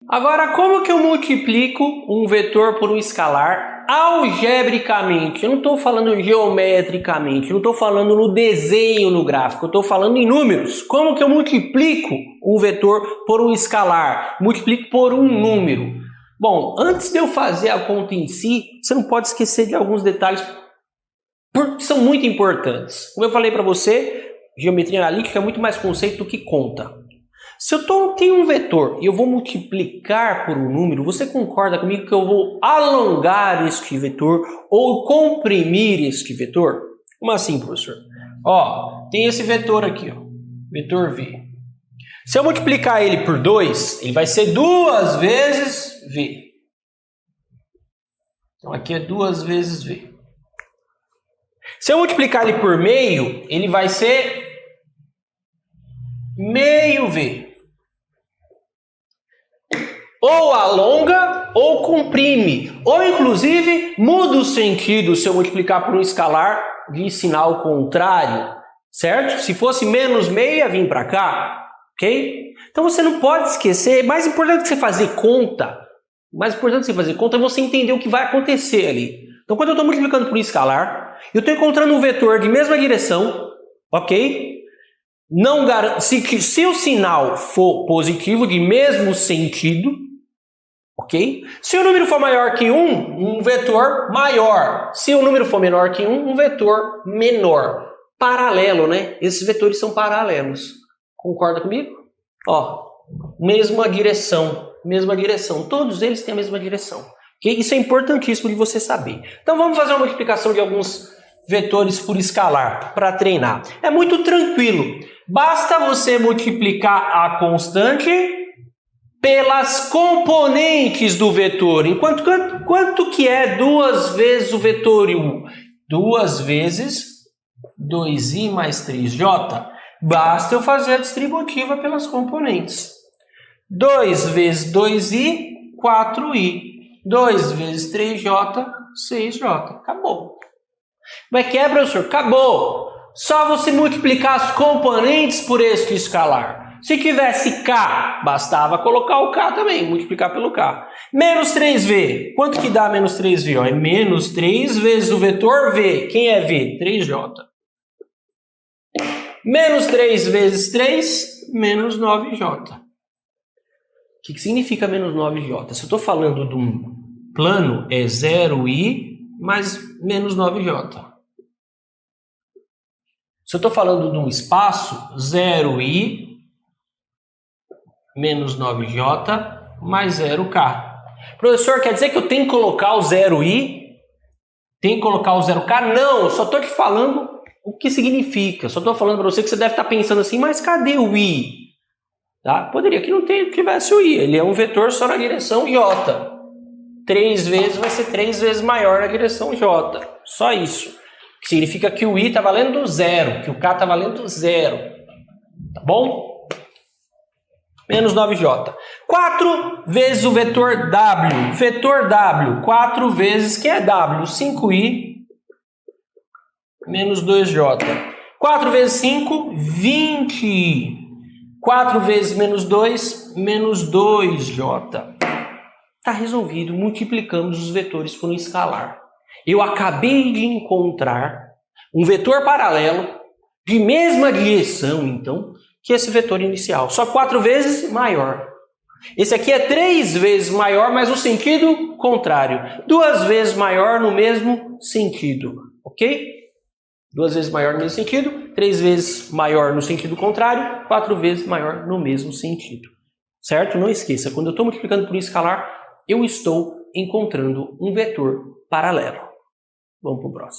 Agora, como que eu multiplico um vetor por um escalar algebricamente? Eu não estou falando geometricamente, eu não estou falando no desenho no gráfico, eu estou falando em números. Como que eu multiplico um vetor por um escalar? Multiplico por um número. Bom, antes de eu fazer a conta em si, você não pode esquecer de alguns detalhes porque são muito importantes. Como eu falei para você, geometria analítica é muito mais conceito do que conta. Se eu tenho um vetor e eu vou multiplicar por um número, você concorda comigo que eu vou alongar este vetor ou comprimir este vetor? Como assim, professor? Ó, tem esse vetor aqui, ó, vetor V. Se eu multiplicar ele por 2, ele vai ser 2 vezes V. Então aqui é 2 vezes V. Se eu multiplicar ele por meio, ele vai ser meio V. Ou alonga ou comprime, ou inclusive muda o sentido se eu multiplicar por um escalar de sinal contrário, certo? Se fosse menos meio ia vir para cá, ok? Então você não pode esquecer, mais importante que você fazer conta, mais importante que você fazer conta é você entender o que vai acontecer ali. Então quando eu estou multiplicando por um escalar, eu estou encontrando um vetor de mesma direção, ok? Não se o sinal for positivo, de mesmo sentido, ok? Se o número for maior que 1, um vetor maior. Se o número for menor que 1, um vetor menor. Paralelo, né? Esses vetores são paralelos. Concorda comigo? Ó, mesma direção. Todos eles têm a mesma direção. Okay? Isso é importantíssimo de você saber. Então vamos fazer uma multiplicação de alguns vetores por escalar para treinar. É muito tranquilo. Basta você multiplicar a constante pelas componentes do vetor. Quanto que é 2 vezes o vetor 1? 2 vezes 2i mais 3j. Basta eu fazer a distributiva pelas componentes. 2 vezes 2i, 4i. 2 vezes 3j, 6j. Acabou. Como é que é, professor? Acabou. Só você multiplicar as componentes por este escalar. Se tivesse k, bastava colocar o k também, multiplicar pelo k. Menos 3v. Quanto que dá menos 3v? Ó, é menos 3 vezes o vetor v. Quem é v? 3j. Menos 3 vezes 3, menos 9j. O que significa menos 9j? Se eu estou falando de um plano, é 0i mais menos 9j. Se eu estou falando de um espaço, 0i menos 9j mais 0k. Professor, quer dizer que eu tenho que colocar o 0i? Tem que colocar o 0k? Não, eu só estou te falando o que significa. Só estou falando para você que você deve estar pensando assim, mas cadê o i? Tá? Poderia que não tivesse o i. Ele é um vetor só na direção j. 3 vezes vai ser 3 vezes maior na direção j. Só isso. Que significa que o i está valendo 0, que o k está valendo 0. Tá bom? Menos 9j. 4 vezes o vetor w. Vetor w. 4 vezes, que é w? 5i menos 2j. 4 vezes 5, 20i. 4 vezes menos 2, menos 2j. Está resolvido. Multiplicamos os vetores por um escalar. Eu acabei de encontrar um vetor paralelo de mesma direção, então, que esse vetor inicial. Só 4 vezes maior. Esse aqui é 3 vezes maior, mas no sentido contrário. 2 vezes maior no mesmo sentido. Ok? 2 vezes maior no mesmo sentido, 3 vezes maior no sentido contrário, 4 vezes maior no mesmo sentido. Certo? Não esqueça, quando eu estou multiplicando por um escalar, eu estou encontrando um vetor paralelo. Vamos para o próximo.